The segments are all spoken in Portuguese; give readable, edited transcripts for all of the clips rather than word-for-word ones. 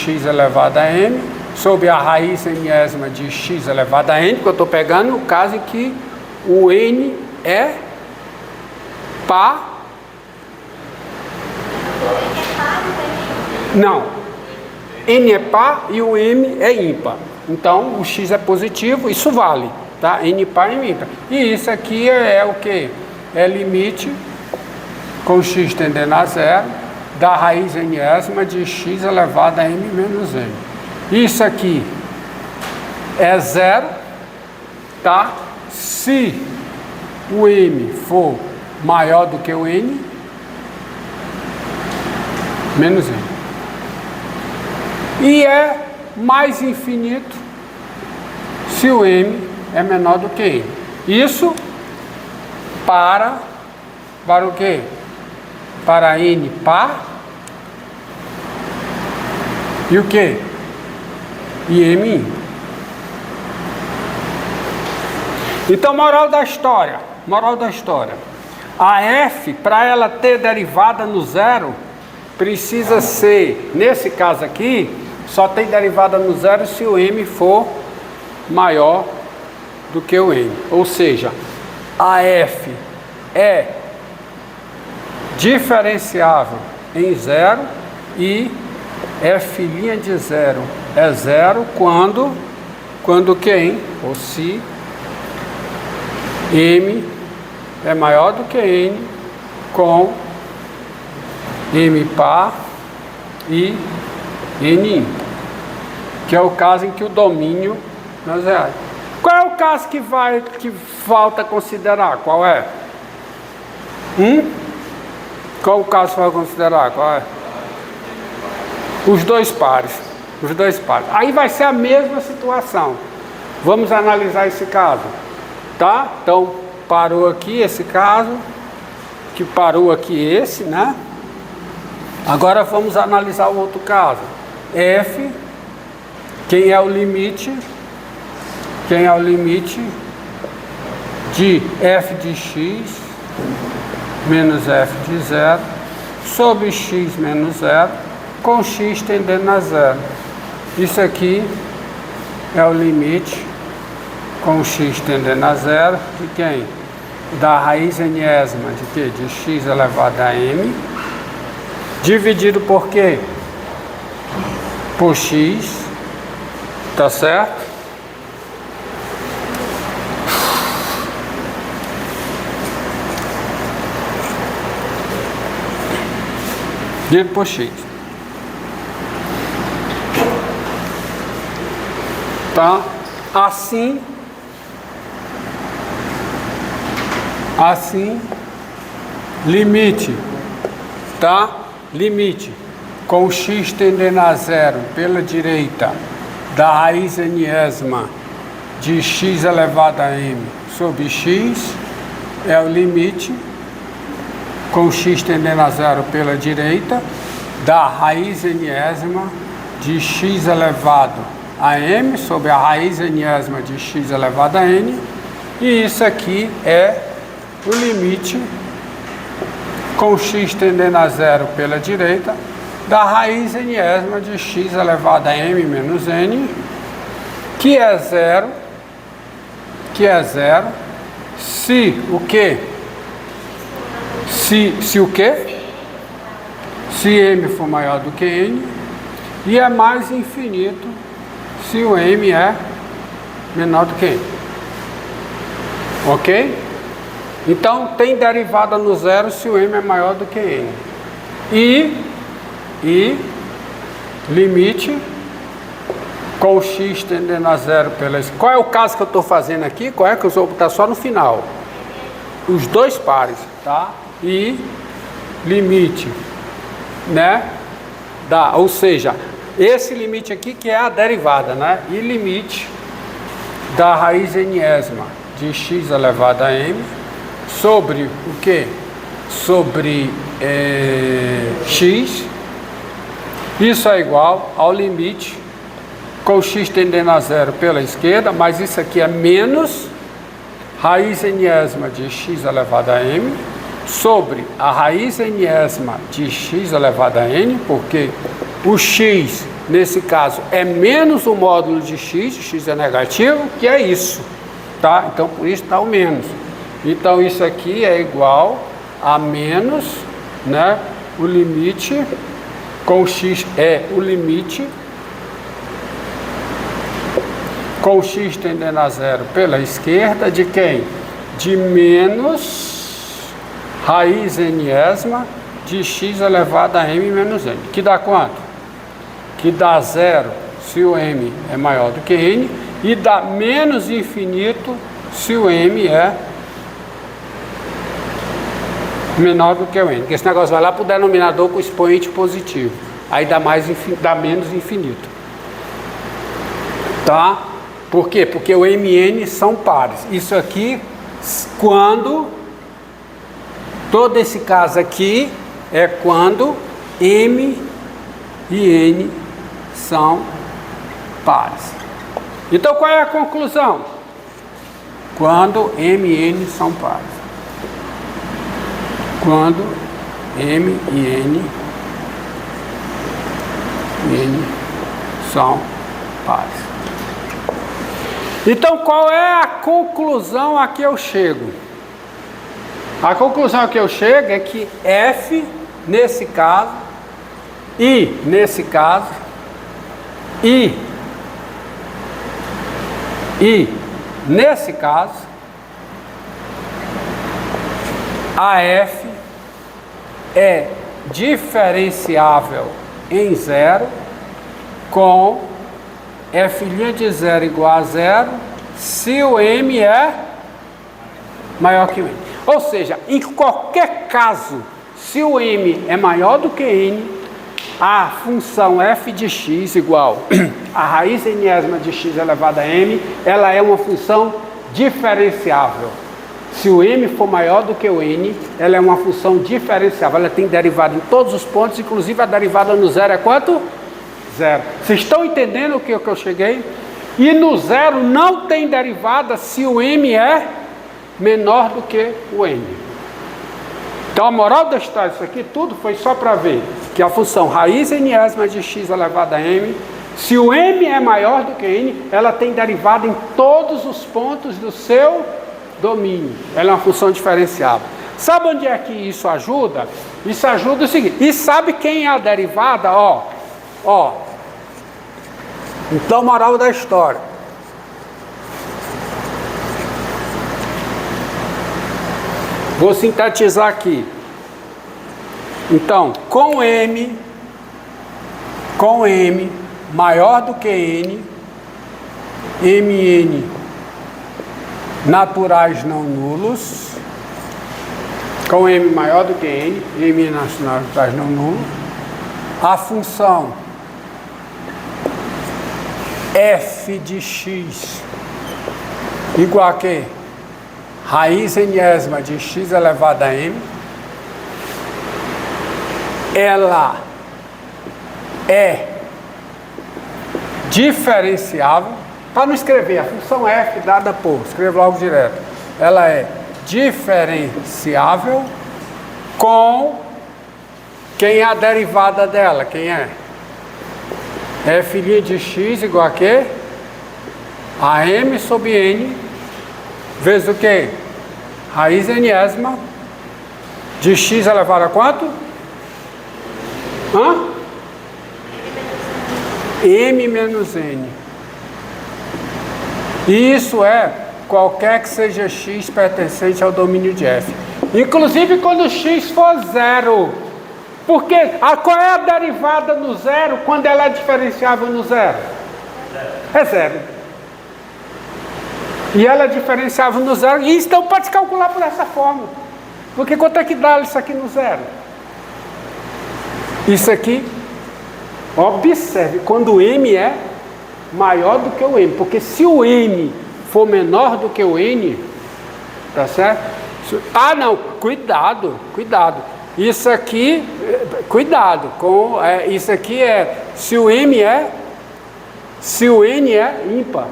x elevado a m sobre a raiz enésima de x elevado a n, porque eu estou pegando o caso em que o n é par. Não, n é par e o m é ímpar. Então o x é positivo, isso vale, tá? N par e m ímpar. E isso aqui é o que? É limite com x tendendo a zero da raiz enésima de x elevado a m menos n. Isso aqui é zero, tá? Se o m for maior do que o n, menos n. E é mais infinito se o m é menor do que n. Isso para o quê? Para n par e o quê? E m ímpar. Então, moral da história, a f, para ela ter derivada no zero, precisa ser, nesse caso aqui, só tem derivada no zero se o m for maior do que o n. Ou seja, a f é diferenciável em zero e f' de zero é zero quando quem? Ou se m é maior do que n com m par e n ímpar, que é o caso em que o domínio não é zero. Qual é o caso que falta considerar? Qual é? Qual o caso que vai considerar? Qual é? Os dois pares. Aí vai ser a mesma situação. Vamos analisar esse caso, tá? Então, parou aqui esse caso, que parou aqui esse, né? Agora vamos analisar o outro caso. F, quem é o limite? Quem é o limite de f de x menos f de zero sobre x menos zero com x tendendo a zero. Isso aqui é o limite com x tendendo a zero de quem? Da raiz enésima de quê? De x elevado a m dividido por quê? Por x, tá certo? Dividido por x. Tá? Assim, limite, tá? Limite com x tendendo a zero pela direita da raiz enésima de x elevado a m sobre x é o limite com x tendendo a zero pela direita da raiz enésima de x elevado a m sobre a raiz enésima de x elevado a n, e isso aqui é o limite com x tendendo a zero pela direita da raiz enésima de x elevado a m menos n, que é zero, se o quê? Se o quê? Se m for maior do que n, e é mais infinito se o m é menor do que n. Ok? Então, tem derivada no zero se o m é maior do que n. E limite com x tendendo a zero pela... Qual é o caso que eu estou fazendo aqui? Qual é que eu vou botar só no final? Os dois pares, tá? E limite, né? Ou seja, esse limite aqui que é a derivada, né? E limite da raiz enésima de x elevado a m sobre o que? Sobre x. Isso é igual ao limite com x tendendo a zero pela esquerda, mas isso aqui é menos raiz enésima de x elevado a m sobre a raiz enésima de x elevado a n, porque o x nesse caso, é menos o módulo de x é negativo, que é isso, tá? Então, por isso está o menos. Então, isso aqui é igual a menos, né, o limite, com x é o limite, com x tendendo a zero pela esquerda, de quem? De menos raiz n-ésima de x elevado a m menos n. Que dá quanto? Que dá zero se o m é maior do que n, e dá menos infinito se o m é menor do que o n. Porque esse negócio vai lá para o denominador com expoente positivo. Aí dá menos infinito. Tá? Por quê? Porque o m e n são pares. Isso aqui, quando... Todo esse caso aqui é quando m e n são pares. Então, qual é a conclusão? Quando m e n são pares. Quando m e n são pares. Então, qual é a conclusão a que eu chego? A conclusão a que eu chego é que f, nesse caso, e nesse caso, e nesse caso, a f é diferenciável em zero com f' de zero igual a zero se o m é maior que o n. Ou seja, em qualquer caso, se o m é maior do que n, a função f de x igual a raiz n-ésima de x elevado a m, ela é uma função diferenciável. Se o m for maior do que o n, ela é uma função diferenciável. Ela tem derivada em todos os pontos, inclusive a derivada no zero é quanto? Zero. Vocês estão entendendo o que eu cheguei? E no zero não tem derivada se o m é menor do que o n. Então a moral da história, isso aqui tudo foi só para ver que a função raiz n-ésima de x elevado a m, se o m é maior do que n, ela tem derivada em todos os pontos do seu domínio. Ela é uma função diferenciável. Sabe onde é que isso ajuda? Isso ajuda o seguinte, e sabe quem é a derivada? Ó. Então, moral da história. Vou sintetizar aqui. Então, com m maior do que n, m e n naturais não nulos, com m maior do que n, m e n naturais não nulos, a função f de x igual a quê? Raiz n-ésima de x elevado a m, ela é diferenciável. Para não escrever, a função f dada por, escrevo logo direto, ela é diferenciável com quem é a derivada dela, quem é? F' de x igual a quê? A m sobre n vezes o quê? Raiz n-ésima de x elevado a quanto? M menos n. Isso é qualquer que seja x pertencente ao domínio de f. Inclusive quando x for zero. Porque qual é a derivada no zero quando ela é diferenciável no zero? É zero. E ela é diferenciável no zero. E então pode calcular por essa forma. Porque quanto é que dá isso aqui no zero? Isso aqui, observe, quando o m é maior do que o n. Porque se o m for menor do que o n, tá certo? Não, cuidado. Isso aqui, cuidado com isso aqui se o n é ímpar,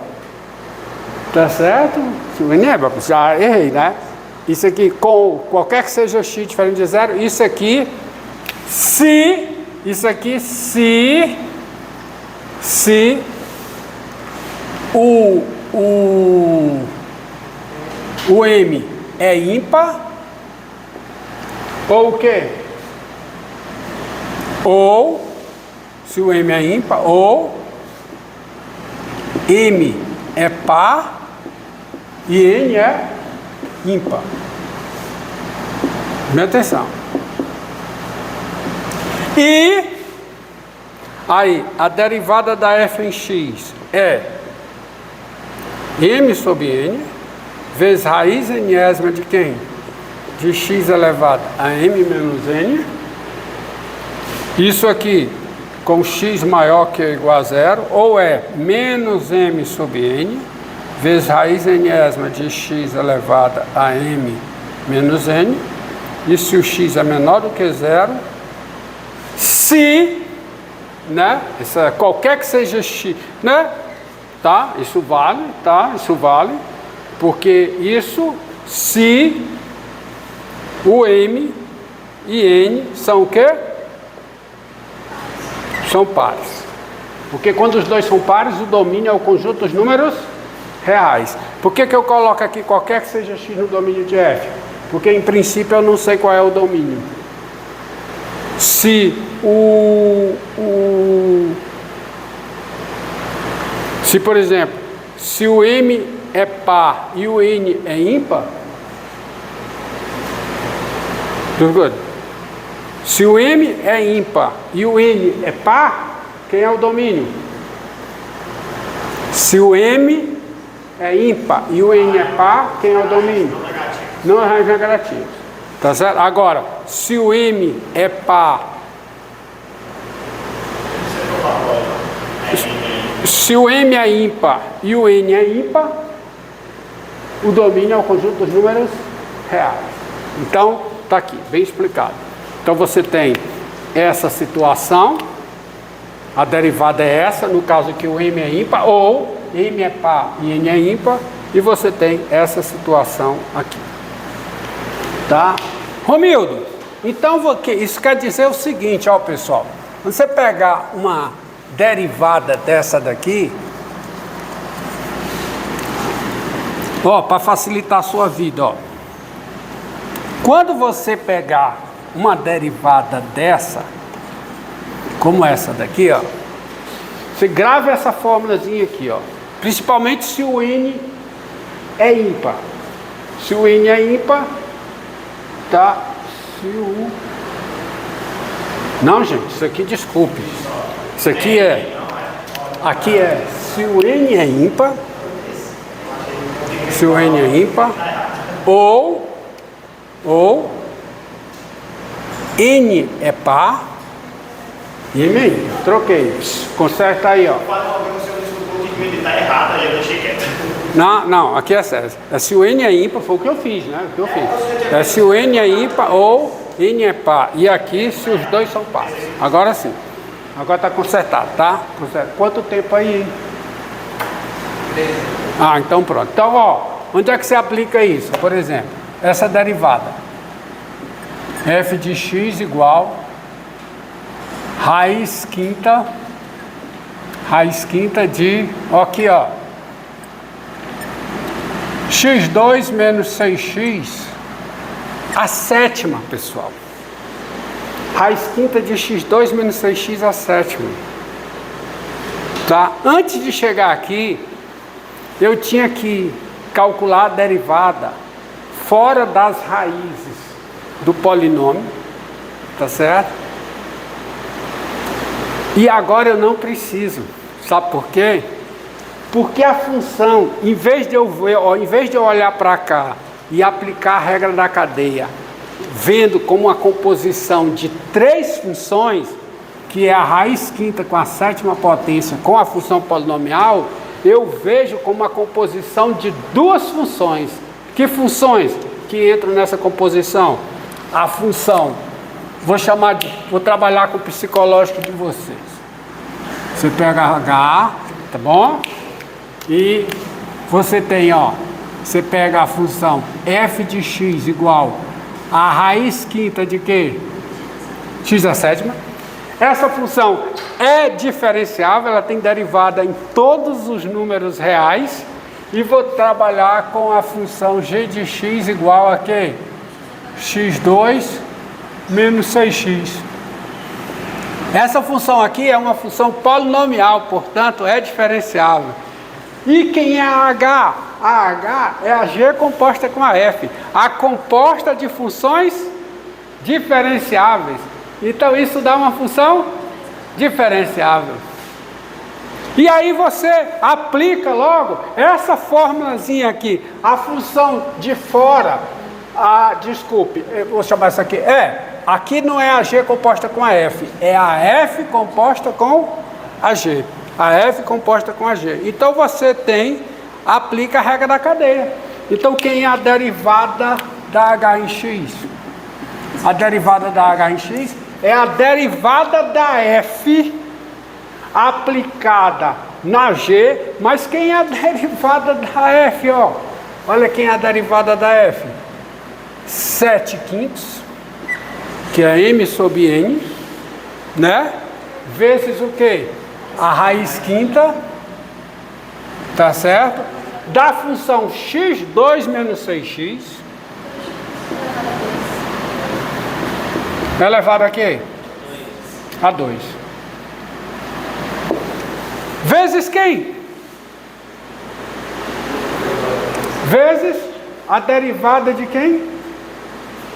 tá certo? Se o n é, já errei, né? Isso aqui com qualquer que seja x diferente de zero, isso aqui se se o M é ímpar, ou o quê? Ou, se o M é ímpar, ou M é par e N é ímpar. Presta atenção. E aí, a derivada da f em x é m sobre n vezes raiz enésima de quem? De x elevado a m menos n. Isso aqui com x maior que ou igual a zero, ou é menos m sobre n vezes raiz enésima de x elevada a m menos n. E se o x é menor do que zero, se, né, qualquer que seja x, né, tá, isso vale, porque isso se o m e n são o quê? São pares. Porque quando os dois são pares, o domínio é o conjunto dos números reais. Por que eu coloco aqui qualquer que seja x no domínio de f? Porque em princípio eu não sei qual é o domínio. Se se por exemplo, se o m é par e o n é ímpar, tudo good. Se o m é ímpar e o n é par, quem é o domínio? Se o m é ímpar e o n é par, quem é o domínio? Não é raiz negativa. Tá certo? Agora, se o m é par, se o m é ímpar e o n é ímpar, o domínio é o conjunto dos números reais. Então, está aqui, bem explicado. Então, você tem essa situação, a derivada é essa, no caso que o m é ímpar, ou m é par e n é ímpar, e você tem essa situação aqui. Tá? Romildo, então isso quer dizer o seguinte, ó pessoal, quando você pegar uma derivada dessa daqui, ó, para facilitar a sua vida, ó, quando você pegar uma derivada dessa, como essa daqui, ó, você grava essa fórmulazinha aqui, ó, principalmente se o n é ímpar. Se o n é ímpar, tá? Se o... Não, gente, isso aqui, desculpe. Isso aqui é... Aqui é se o n é ímpar. Se o n é ímpar. Ou n é par. E m é ímpar. Troquei. Conserta aí, ó. Não, aqui é sério. É se o n é ímpar, foi o que eu fiz, né? O que eu fiz. É se o n é ímpar ou n é par. E aqui se os dois são pares. Agora sim. Agora está consertado, tá? Quanto tempo aí, hein? Ah, então pronto. Então, ó, onde é que você aplica isso? Por exemplo, essa derivada. F de x igual raiz quinta de, ó, aqui, ó, x2 menos 6x, a sétima, pessoal. Raiz quinta de x2 menos 6x a sétima. Tá? Antes de chegar aqui, eu tinha que calcular a derivada fora das raízes do polinômio, tá certo? E agora eu não preciso. Sabe por quê? Porque a função, em vez de eu olhar para cá e aplicar a regra da cadeia, vendo como uma composição de três funções, que é a raiz quinta com a sétima potência com a função polinomial, eu vejo como uma composição de duas funções. Que funções que entram nessa composição? A função, vou trabalhar com o psicológico de vocês. Você pega H, tá bom? E você tem, ó, você pega a função f de x igual a raiz quinta de quê? X a sétima. Essa função é diferenciável, ela tem derivada em todos os números reais, e vou trabalhar com a função g de x igual a quê? x2 menos 6x. Essa função aqui é uma função polinomial, portanto é diferenciável. E quem é a h? A h é a g composta com a f, a composta de funções diferenciáveis. Então isso dá uma função diferenciável. E aí você aplica logo essa formulazinha aqui, a função de fora, desculpe, eu vou chamar isso aqui, aqui não é a g composta com a f, é a f composta com a g, a f composta com a g. Então você aplica a regra da cadeia. Então quem é a derivada da h em x? A derivada da h em x é a derivada da f aplicada na g, mas quem é a derivada da f, ó? Olha quem é a derivada da f. 7/5, que é m sobre n, né? Vezes o quê? A raiz quinta, tá certo? Da função x2 menos 6x, elevado a quê? A 2. Vezes quem? Vezes a derivada de quem?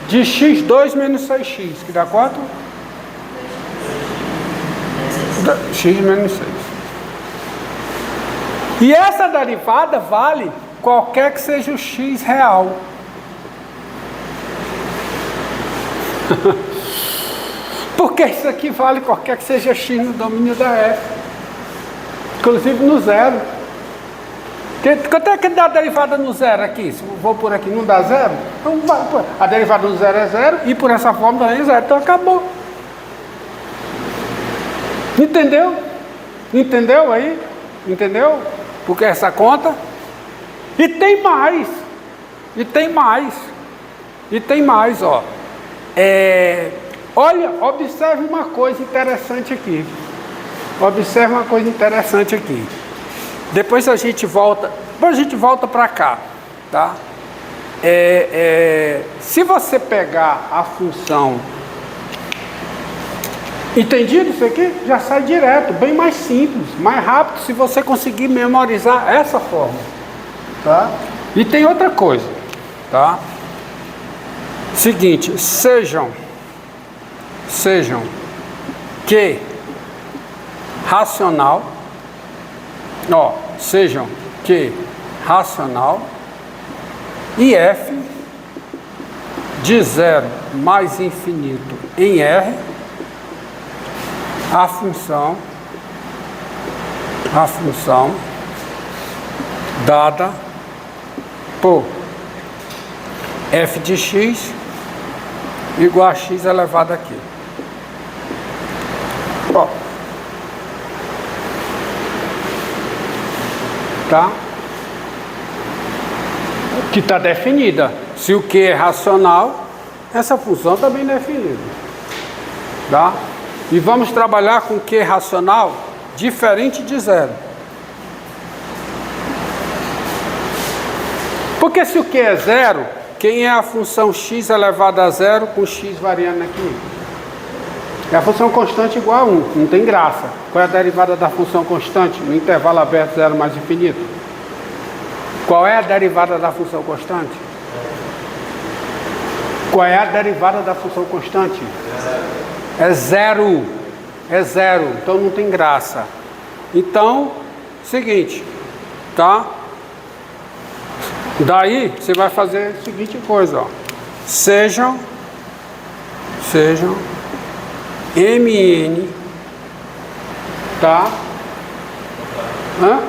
De x2 menos 6x, que dá quanto? X menos 6. E essa derivada vale qualquer que seja o x real. Porque isso aqui vale qualquer que seja x no domínio da f. Inclusive no zero. Quanto é que dá a derivada no zero aqui? Se eu vou por aqui, não dá zero? Então a derivada do zero é zero e por essa fórmula é zero. Então acabou. Entendeu? Entendeu aí? Entendeu? Porque essa conta. E tem mais. E tem mais. E tem mais, ó. Olha, observe uma coisa interessante aqui. Observe uma coisa interessante aqui. Depois a gente volta para cá, tá? Se você pegar a função, entendido isso aqui? Já sai direto, bem mais simples, mais rápido, se você conseguir memorizar essa forma, tá? E tem outra coisa, tá? Seguinte, sejam que racional, sejam que racional e f de 0 mais infinito em R, a função dada por f de x igual a x elevado aqui. Tá? Que está definida. Se o que é racional, essa função está bem definida. Tá? E vamos trabalhar com o que é racional diferente de zero. Porque se o que é zero, quem é a função x elevado a zero com x variando aqui? É a função constante igual a 1, não tem graça. Qual é a derivada da função constante no intervalo aberto 0 mais infinito? Qual é a derivada da função constante? Qual é a derivada da função constante? É zero. É zero, então não tem graça. Então, seguinte, tá? Daí você vai fazer a seguinte coisa, ó. Sejam MN, tá? Hã?